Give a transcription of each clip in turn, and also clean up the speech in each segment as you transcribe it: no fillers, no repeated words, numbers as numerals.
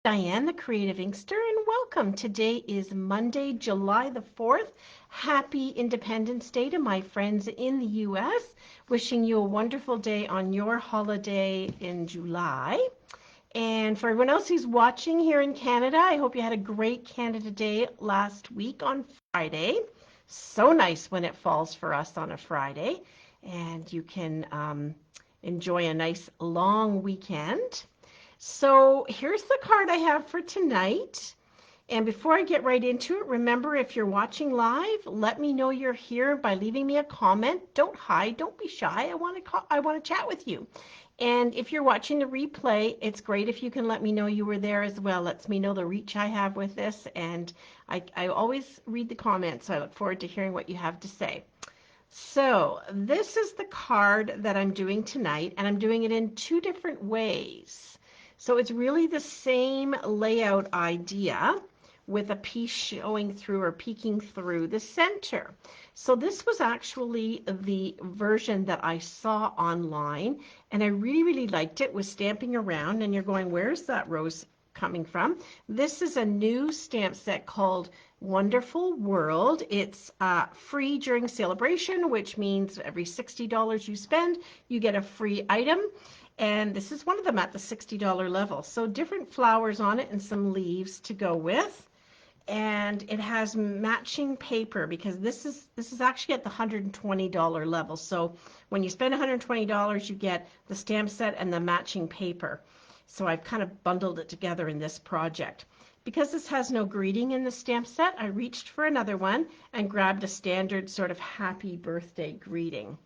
Diane, the Creative Inkster, and welcome. Today is Monday, July the 4th. Happy Independence Day to my friends in the U.S. Wishing you a wonderful day on your holiday in July. And for everyone else who's watching here in Canada, I hope you had a great Canada Day last week on Friday. So nice when it falls for us on a Friday. And you can enjoy a nice long weekend. So here's the card I have for tonight. And before I get right into it, remember, if you're watching live, let me know you're here by leaving me a comment. Don't hide, don't be shy. I want to chat with you. And if you're watching the replay, it's great if you can let me know you were there as well. Lets me know the reach I have with this, and I always read the comments, so I look forward to hearing what you have to say. So this is the card that I'm doing tonight, and I'm doing it in two different ways. So it's really the same layout idea with a piece showing through or peeking through the center. So this was actually the version that I saw online, and I really liked it with stamping around. And you're going, where's that rose coming from? This is a new stamp set called Wonderful World. It's free during celebration, which means every $60 you spend, you get a free item. And this is one of them at the $60 level. So different flowers on it and some leaves to go with. And it has matching paper because this is actually at the $120 level. So when you spend $120, you get the stamp set and the matching paper. So I've kind of bundled it together in this project. Because this has no greeting in the stamp set, I reached for another one and grabbed a standard sort of happy birthday greeting.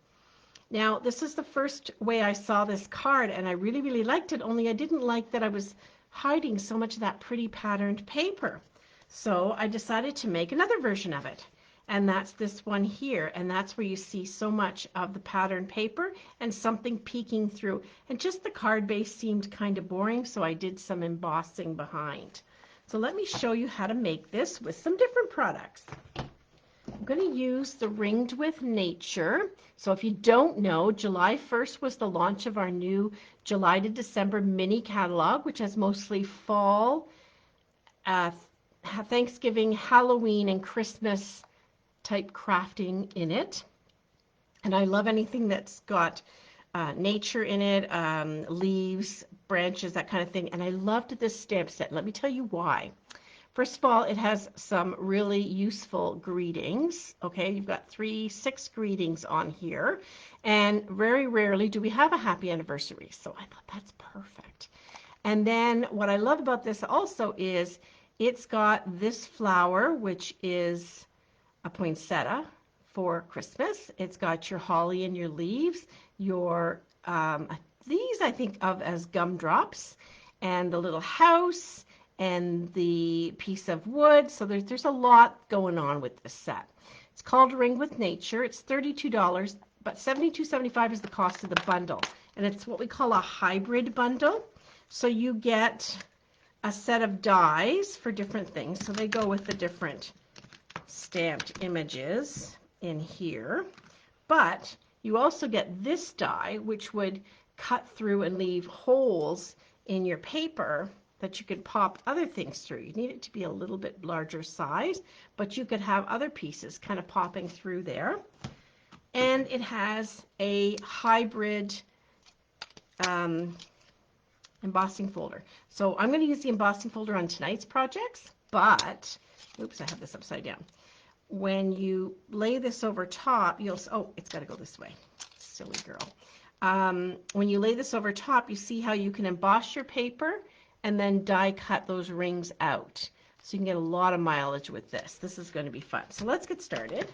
Now, this is the first way I saw this card, and I really liked it, only I didn't like that I was hiding so much of that pretty patterned paper. So I decided to make another version of it, and that's this one here, and that's where you see so much of the patterned paper and something peeking through. And just the card base seemed kind of boring, so I did some embossing behind. So let me show you how to make this with some different products. I'm going to use the Ringed with Nature. So if you don't know, July 1st was the launch of our new July to December mini catalog, which has mostly fall, Thanksgiving, Halloween, and Christmas type crafting in it. And I love anything that's got nature in it, leaves, branches, that kind of thing. And I loved this stamp set. Let me tell you why. First of all, it has some really useful greetings. Okay, you've got 6 greetings on here, and very rarely do we have a happy anniversary, so I thought that's perfect. And then what I love about this also is it's got this flower, which is a poinsettia for Christmas. It's got your holly and your leaves, your these I think of as gumdrops, and the little house, and the piece of wood. So there's a lot going on with this set. It's called Ring with Nature. It's $32, but $72.75 is the cost of the bundle. And it's what we call a hybrid bundle. So you get a set of dies for different things. So they go with the different stamped images in here. But you also get this die, which would cut through and leave holes in your paper that you could pop other things through. You need it to be a little bit larger size, but you could have other pieces kind of popping through there. And it has a hybrid embossing folder. So I'm going to use the embossing folder on tonight's projects, but, oops, I have this upside down. When you lay this over top, oh, it's got to go this way. Silly girl. When you lay this over top, you see how you can emboss your paper and then die cut those rings out. So you can get a lot of mileage with this. This is going to be fun. So let's get started.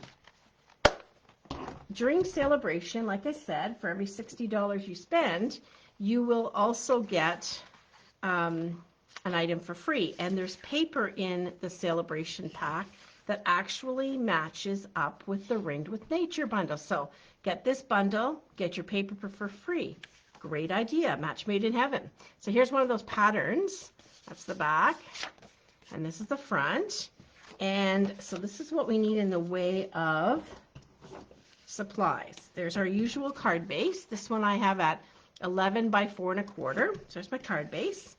During celebration, like I said, for every $60 you spend, you will also get an item for free. And there's paper in the celebration pack that actually matches up with the Ringed with Nature bundle. So get this bundle, get your paper for free. Great idea, match made in heaven. So here's one of those patterns. That's the back, and this is the front. And so this is what we need in the way of supplies. There's our usual card base. This one I have at 11 by 4 1/4. So there's my card base.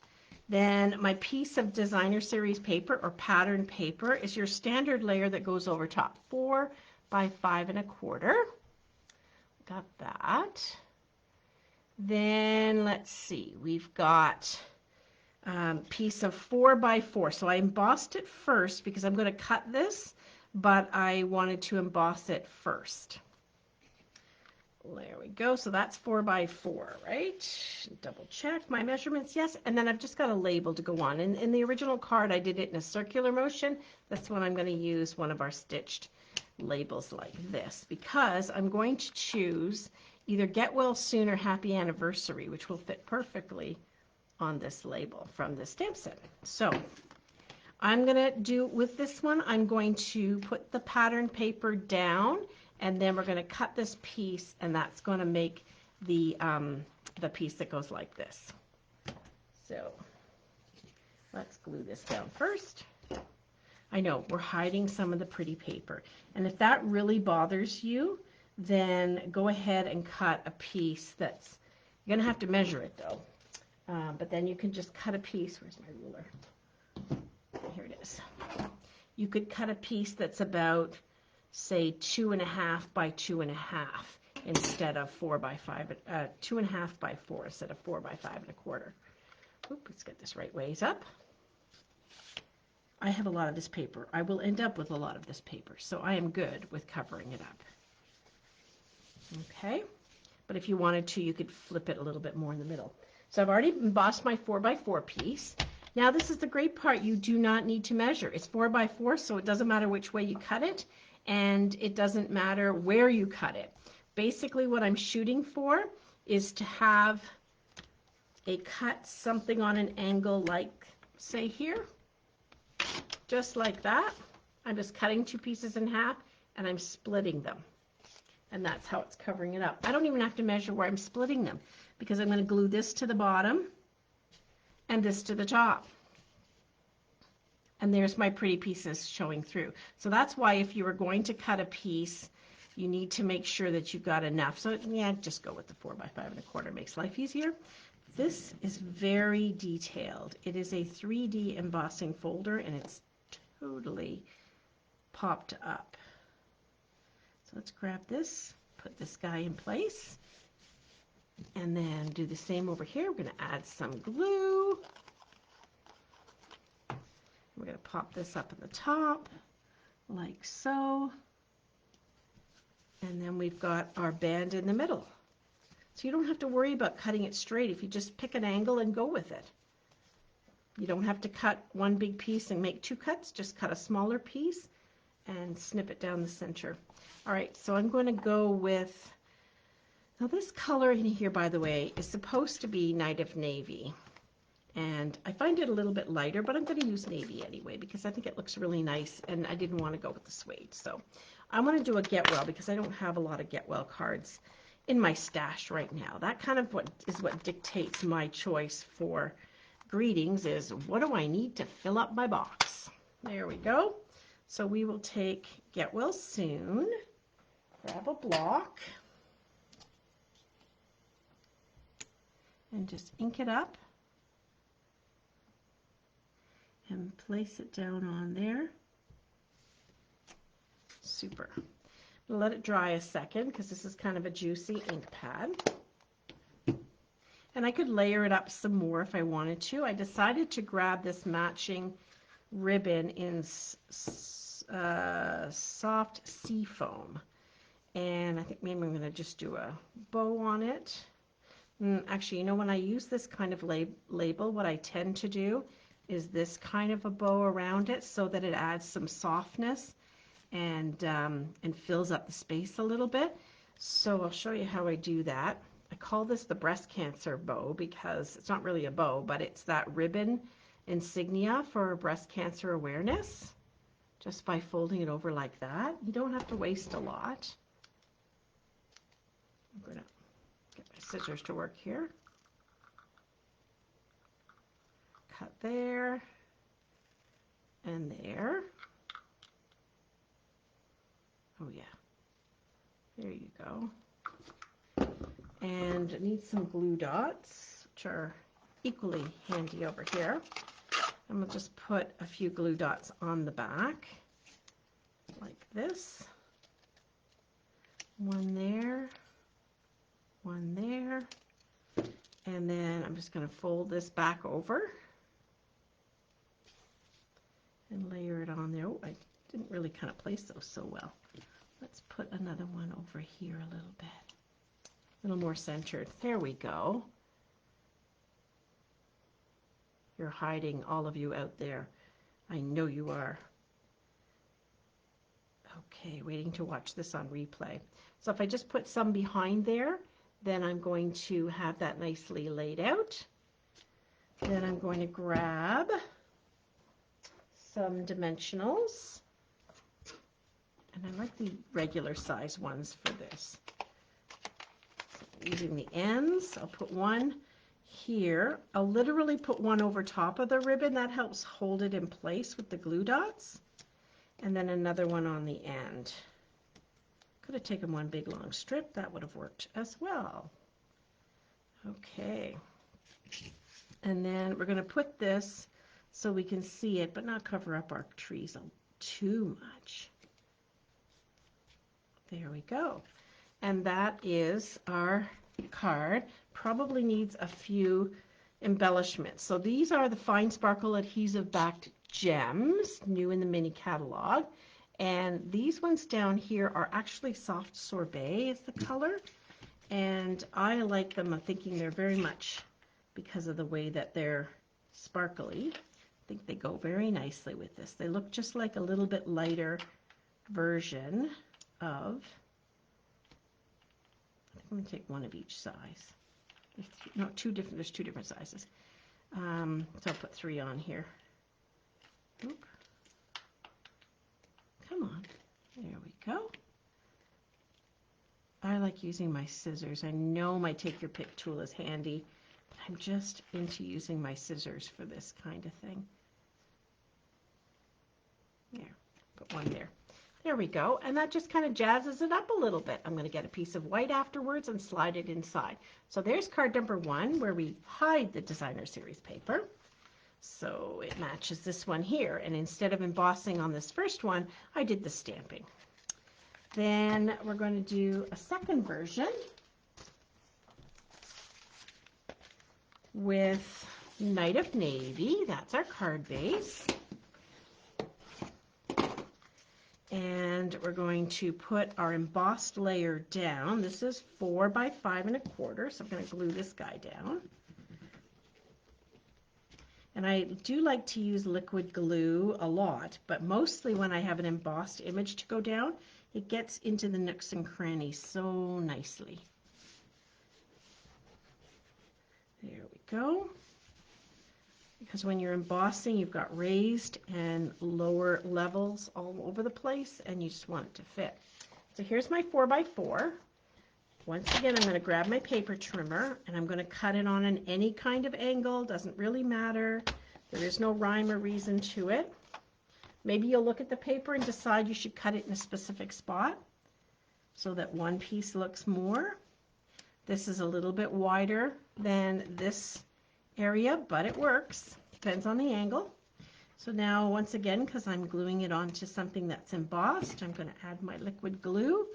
Then my piece of designer series paper or pattern paper is your standard layer that goes over top, 4 by 5 1/4. Got that. Then let's see, we've got piece of 4 by 4. So I embossed it first because I'm going to cut this, but I wanted to emboss it first. There we go. So that's 4 by 4, right? Double check my measurements. Yes. And then I've just got a label to go on. In the original card, I did it in a circular motion. That's when I'm going to use one of our stitched labels like this, because I'm going to choose either Get Well Soon or Happy Anniversary, which will fit perfectly on this label from the stamp set. So I'm going to do with this one, I'm going to put the pattern paper down, and then we're going to cut this piece, and that's going to make the piece that goes like this. So let's glue this down first. I know we're hiding some of the pretty paper, and if that really bothers you, then go ahead and cut a piece that's, you're going to have to measure it though, but then you can just cut a piece. Where's my ruler? Here it is. You could cut a piece that's about, say, 2.5 by 2.5 instead of 4 by 5, 2.5 by 4 instead of 4 by 5 1/4. Oop, let's get this right ways up. I have a lot of this paper. I will end up with a lot of this paper, so I am good with covering it up. Okay, but if you wanted to, you could flip it a little bit more in the middle. So I've already embossed my 4 by 4 piece. Now this is the great part, you do not need to measure. It's 4 by 4, so it doesn't matter which way you cut it, and it doesn't matter where you cut it. Basically what I'm shooting for is to have a cut something on an angle like, say here, just like that. I'm just cutting 2 pieces in half, and I'm splitting them. And that's how it's covering it up. I don't even have to measure where I'm splitting them, because I'm going to glue this to the bottom and this to the top. And there's my pretty pieces showing through. So that's why if you were going to cut a piece, you need to make sure that you've got enough. So yeah, just go with the 4 by 5 1/4. Makes life easier. This is very detailed. It is a 3D embossing folder, and it's totally popped up. So let's grab this, put this guy in place, and then do the same over here. We're going to add some glue. We're going to pop this up at the top, like so. And then we've got our band in the middle. So you don't have to worry about cutting it straight if you just pick an angle and go with it. You don't have to cut one big piece and make 2 cuts, just cut a smaller piece and snip it down the center. All right, so I'm going to go with, now this color in here, by the way, is supposed to be Night of Navy. And I find it a little bit lighter, but I'm going to use navy anyway because I think it looks really nice, and I didn't want to go with the suede. So I'm going to do a Get Well because I don't have a lot of Get Well cards in my stash right now. That kind of what dictates my choice for greetings is what do I need to fill up my box. There we go. So we will take Get Well Soon, grab a block, and just ink it up and place it down on there. Super. I'm gonna let it dry a second because this is kind of a juicy ink pad. And I could layer it up some more if I wanted to. I decided to grab this matching ribbon in soft sea foam. And I think maybe I'm going to just do a bow on it. Actually, you know, when I use this kind of label, what I tend to do is this kind of a bow around it so that it adds some softness and fills up the space a little bit. So I'll show you how I do that. I call this the breast cancer bow because it's not really a bow, but it's that ribbon insignia for breast cancer awareness. Just by folding it over like that. You don't have to waste a lot. I'm going to get my scissors to work here. Cut there and there. Oh yeah, there you go. And it needs some glue dots, which are equally handy over here. And we'll just put a few glue dots on the back, like this. One there, one there, and then I'm just going to fold this back over and layer it on there. Oh, I didn't really kind of place those so well. Let's put another one over here a little bit, a little more centered. There we go. You're hiding, all of you out there. I know you are. Okay, waiting to watch this on replay. So if I just put some behind there, then I'm going to have that nicely laid out. Then I'm going to grab some dimensionals. And I like the regular size ones for this. So using the ends, I'll put one here. I'll literally put one over top of the ribbon. That helps hold it in place with the glue dots. And then another one on the end. Could have taken one big long strip. That would have worked as well. Okay. And then we're going to put this so we can see it, but not cover up our trees too much. There we go. And that is our card. Probably needs a few embellishments. So these are the fine sparkle adhesive backed gems, new in the mini catalog. And these ones down here are actually soft sorbet is the color. And I like them. I'm thinking they're very much, because of the way that they're sparkly, I think they go very nicely with this. They look just like a little bit lighter version of, I think I'm going to take one of each size. No, there's two different sizes. So I'll put 3 on here. Oop. Come on. There we go. I like using my scissors. I know my take your pick tool is handy, but I'm just into using my scissors for this kind of thing. There, put one there. There we go. And that just kind of jazzes it up a little bit. I'm going to get a piece of white afterwards and slide it inside. So there's card number 1 where we hide the designer series paper. So it matches this one here. And instead of embossing on this first one, I did the stamping. Then we're going to do a second version with Night of Navy. That's our card base. And we're going to put our embossed layer down. This is 4 by 5 1/4, so I'm going to glue this guy down. And I do like to use liquid glue a lot, but mostly when I have an embossed image to go down, it gets into the nooks and crannies so nicely. There we go. Because when you're embossing, you've got raised and lower levels all over the place, and you just want it to fit. So here's my 4 by 4. Once again, I'm going to grab my paper trimmer, and I'm going to cut it on any kind of angle. Doesn't really matter. There is no rhyme or reason to it. Maybe you'll look at the paper and decide you should cut it in a specific spot so that one piece looks more. This is a little bit wider than this area, but it works. Depends on the angle. So now, once again, because I'm gluing it onto something that's embossed, I'm going to add my liquid glue.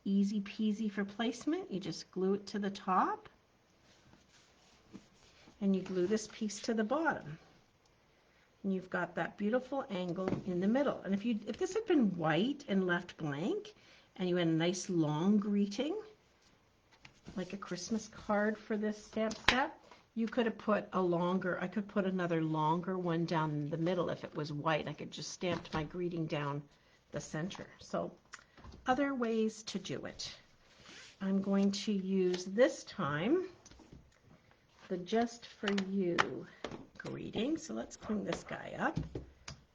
Easy peasy for placement. You just glue it to the top, and you glue this piece to the bottom. And you've got that beautiful angle in the middle. And if this had been white and left blank, and you had a nice long greeting, like a Christmas card for this stamp set, you could have put I could put another longer one down the middle. If it was white, I could just stamp my greeting down the center. So other ways to do it. I'm going to use this time the Just For You greeting. So let's clean this guy up,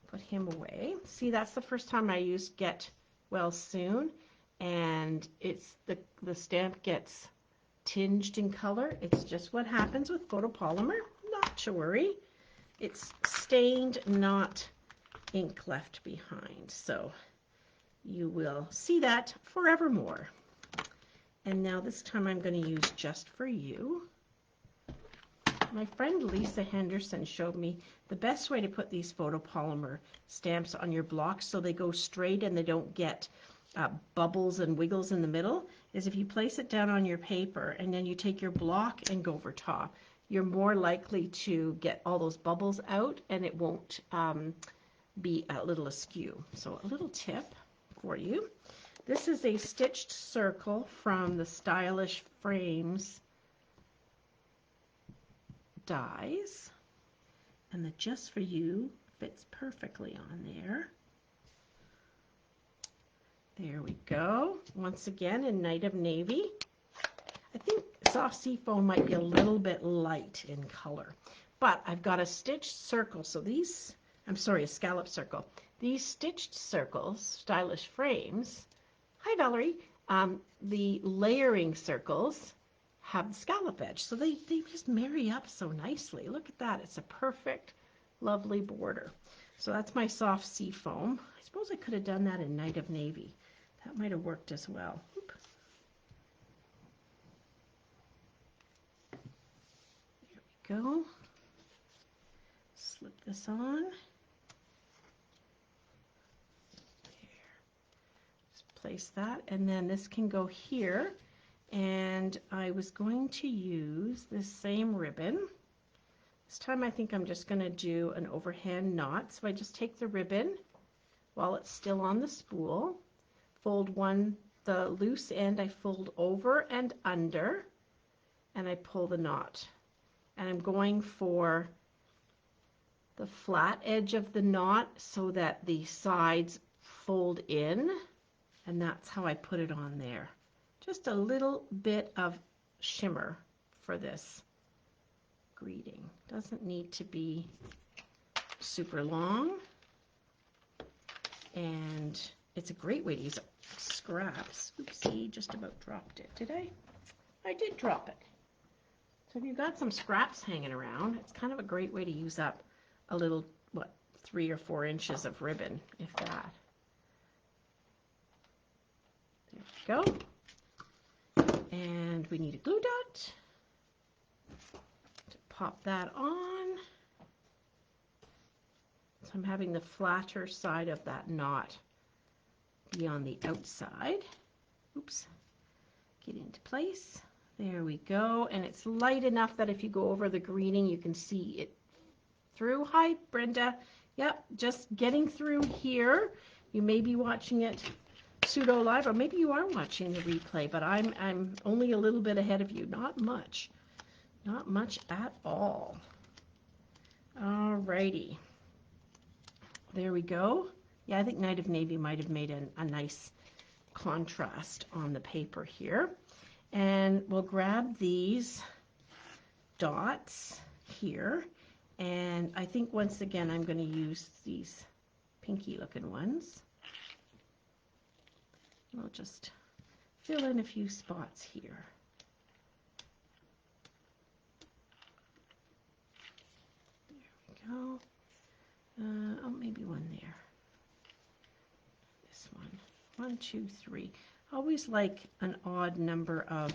put him away. See, that's the first time I used Get Well Soon, and it's the stamp gets tinged in color. It's just what happens with photopolymer. Not to worry. It's stained, not ink left behind. So you will see that forevermore. And now this time I'm going to use Just For You. My friend Lisa Henderson showed me the best way to put these photopolymer stamps on your blocks so they go straight and they don't get bubbles and wiggles in the middle is if you place it down on your paper and then you take your block and go over top. You're more likely to get all those bubbles out and it won't be a little askew. So a little tip for you. This is a stitched circle from the Stylish Frames dies, and the Just For You fits perfectly on there. There we go. Once again in Night of Navy. I think soft seafoam might be a little bit light in color, but I've got a stitched circle. So these, I'm sorry, a scallop circle. These stitched circles, Stylish Frames. Hi, Valerie. The layering circles have the scallop edge, so they just marry up so nicely. Look at that. It's a perfect, lovely border. So that's my soft sea foam. I suppose I could have done that in Night of Navy. That might have worked as well. Oop. There we go. Slip this on. Place that, and then this can go here, and I was going to use this same ribbon. This time I think I'm just going to do an overhand knot, so I just take the ribbon while it's still on the spool, fold the loose end I fold over and under, and I pull the knot, and I'm going for the flat edge of the knot so that the sides fold in. And that's how I put it on there. Just a little bit of shimmer for this greeting. Doesn't need to be super long. And it's a great way to use scraps. Oopsie, just about dropped it. Did I? I did drop it. So if you've got some scraps hanging around, it's kind of a great way to use up a little, 3 or 4 inches of ribbon, if that. Go. And we need a glue dot to pop that on. So I'm having the flatter side of that knot be on the outside. Oops. Get into place. There we go. And it's light enough that if you go over the greening, you can see it through. Hi, Brenda. Yep, just getting through here. You may be watching it pseudo live, or maybe you are watching the replay, but I'm only a little bit ahead of you. Not much at all. Alrighty, there we go. Yeah, I think Night of Navy might have made a nice contrast on the paper here, and we'll grab these dots here, and I think once again I'm going to use these pinky looking ones. I'll just fill in a few spots here. There we go. Oh, maybe one there. This one. 1, 2, 3. Always like an odd number of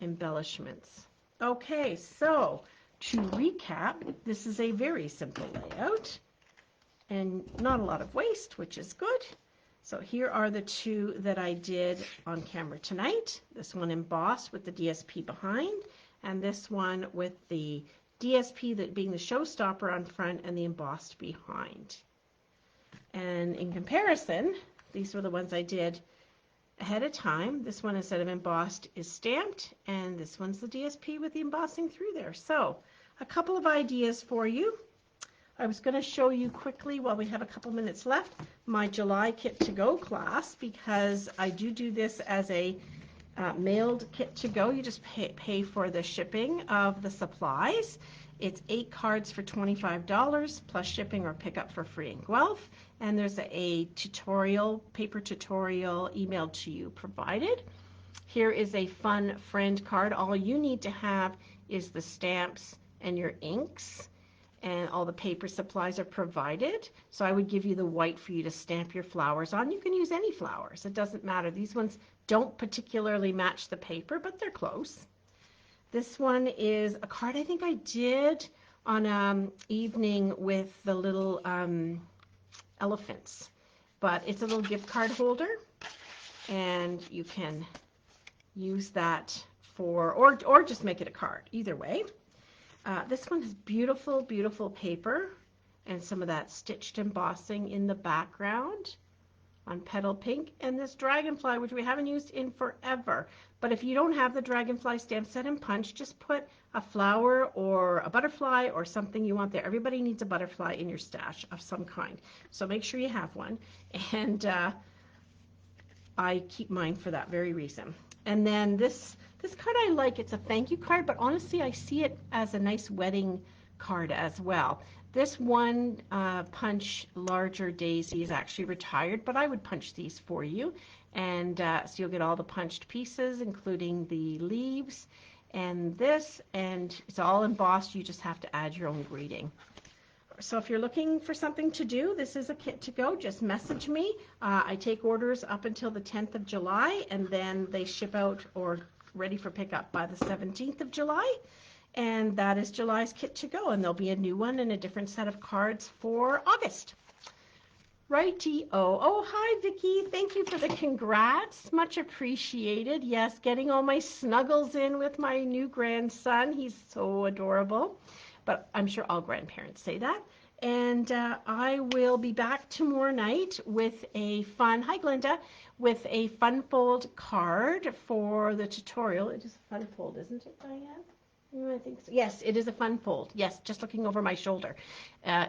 embellishments. Okay, so to recap, this is a very simple layout and not a lot of waste, which is good. So here are the two that I did on camera tonight. This one embossed with the DSP behind, and this one with the DSP that being the showstopper on front and the embossed behind. And in comparison, these were the ones I did ahead of time. This one, instead of embossed, is stamped, and this one's the DSP with the embossing through there. So a couple of ideas for you. I was going to show you quickly, while we have a couple minutes left, my July Kit to Go class, because I do this as a mailed kit to go. You just pay for the shipping of the supplies. It's 8 cards for $25 plus shipping or pickup for free in Guelph. And there's a tutorial, paper tutorial emailed to you provided. Here is a fun friend card. All you need to have is the stamps and your inks, and all the paper supplies are provided. So I would give you the white for you to stamp your flowers on. You can use any flowers. It doesn't matter. These ones don't particularly match the paper, but they're close. This one is a card I think I did on evening with the little elephants, but it's a little gift card holder, and you can use that for, or just make it a card, either way. This one has beautiful, beautiful paper and some of that stitched embossing in the background on petal pink, and this dragonfly, which we haven't used in forever. But if you don't have the dragonfly stamp set and punch, just put a flower or a butterfly or something you want there. Everybody needs a butterfly in your stash of some kind, so make sure you have one. And I keep mine for that very reason. And then this card I like. It's a thank you card, but honestly I see it as a nice wedding card as well. This one punch larger daisy is actually retired, but I would punch these for you. And so you'll get all the punched pieces, including the leaves and this, and it's all embossed. You just have to add your own greeting. So if you're looking for something to do, this is a kit to go. Just message me. I take orders up until the 10th of July, and then they ship out or ready for pickup by the 17th of July. And that is July's kit to go, and there'll be a new one and a different set of cards for August. Righty-o. Oh, hi, Vicki. Thank you for the congrats. Much appreciated. Yes, getting all my snuggles in with my new grandson. He's so adorable. But I'm sure all grandparents say that. And I will be back tomorrow night with a fun, hi Glenda, with a fun fold card for the tutorial. It is a fun fold, isn't it, Diane? I think so. Yes, it is a fun fold. Yes, just looking over my shoulder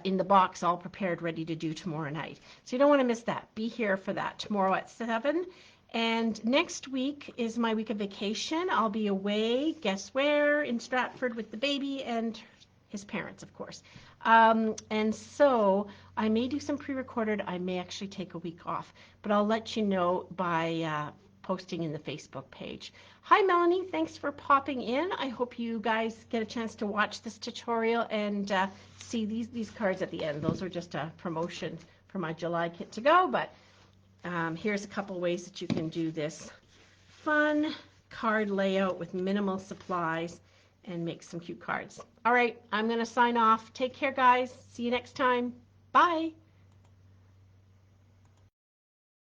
in the box, all prepared, ready to do tomorrow night. So you don't want to miss that. Be here for that tomorrow at 7. And next week is my week of vacation. I'll be away, guess where, in Stratford with the baby and his parents, of course. And so I may do some pre-recorded. I may actually take a week off, but I'll let you know by posting in the Facebook page. Hi, Melanie. Thanks for popping in. I hope you guys get a chance to watch this tutorial and see these cards at the end. Those are just a promotion for my July kit to go, but here's a couple ways that you can do this fun card layout with minimal supplies and make some cute cards. All right, I'm going to sign off. Take care, guys. See you next time. Bye.